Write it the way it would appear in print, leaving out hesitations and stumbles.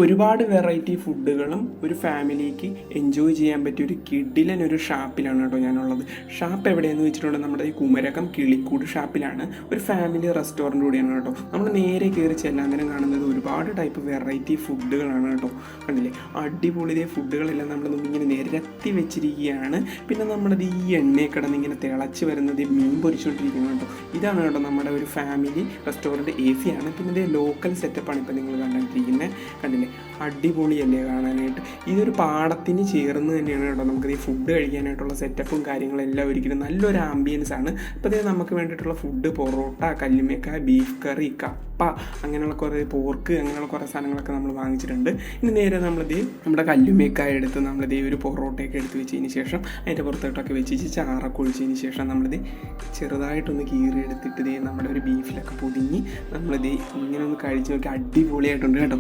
ഒരുപാട് വെറൈറ്റി ഫുഡുകളും ഒരു ഫാമിലിക്ക് എൻജോയ് ചെയ്യാൻ പറ്റിയ ഒരു കിടിലൻ ഒരു ഷാപ്പിലാണ് കേട്ടോ ഞാനുള്ളത്. ഷാപ്പ് എവിടെയെന്ന് വെച്ചിട്ടുണ്ടെങ്കിൽ നമ്മുടെ ഈ കുമരകം കിളിക്കൂട് ഷാപ്പിലാണ്. ഒരു ഫാമിലി റെസ്റ്റോറൻറ്റ് കൂടിയാണ് കേട്ടോ. നമ്മൾ നേരെ കയറി ചെല്ലാൻ നേരം കാണുന്നത് ഒരുപാട് ടൈപ്പ് വെറൈറ്റി ഫുഡുകളാണ് കേട്ടോ. കണ്ടില്ലേ, അടിപൊളി ഫുഡുകളെല്ലാം നമ്മൾ ഇങ്ങനെ നിരത്തി വെച്ചിരിക്കുകയാണ്. പിന്നെ നമ്മുടെ ഈ എണ്ണയെ കിടന്ന് ഇങ്ങനെ തിളച്ച് വരുന്നത് മീൻ പൊരിച്ചുകൊണ്ടിരിക്കുന്നത് കേട്ടോ. ഇതാണ് കേട്ടോ നമ്മുടെ ഒരു ഫാമിലി റെസ്റ്റോറൻറ്റ്. AC ആണ്. പിന്നെ ഇത് ലോക്കൽ സെറ്റപ്പാണ് ഇപ്പോൾ നിങ്ങൾ കണ്ടിരിക്കുന്നത്. കണ്ടില്ലേ, അടിപൊളിയല്ലേ കാണാനായിട്ട്. ഇതൊരു പാടത്തിന് ചേർന്ന് തന്നെയാണ് കേട്ടോ നമുക്കിത് ഈ ഫുഡ് കഴിക്കാനായിട്ടുള്ള സെറ്റപ്പും കാര്യങ്ങളെല്ലാം ഒരിക്കലും നല്ലൊരു ആംബിയൻസ് ആണ്. അപ്പോൾ ഇത് നമുക്ക് വേണ്ടിയിട്ടുള്ള ഫുഡ് പൊറോട്ട, കല്ലുമേക്ക, ബീഫ് കറി, കപ്പ, അങ്ങനെയുള്ള കുറേ പോർക്ക്, അങ്ങനെയുള്ള കുറേ സാധനങ്ങളൊക്കെ നമ്മൾ വാങ്ങിച്ചിട്ടുണ്ട്. ഇനി നേരെ നമ്മളിത് നമ്മുടെ കല്ലുമേക്കായ എടുത്ത് നമ്മളിത് ഒരു പൊറോട്ടയൊക്കെ എടുത്ത് വെച്ചതിന് ശേഷം അതിൻ്റെ പുറത്തോട്ടൊക്കെ വെച്ച് ചാറൊക്കെ ഒഴിച്ചതിന് ശേഷം നമ്മളിത് ചെറുതായിട്ടൊന്ന് കീറി എടുത്തിട്ട് നമ്മുടെ ഒരു ബീഫിലൊക്കെ പൊതിഞ്ഞ് നമ്മളിത് ഇങ്ങനെ ഒന്ന് കഴിച്ച് നോക്കി അടിപൊളിയായിട്ടുണ്ട് കേട്ടോ.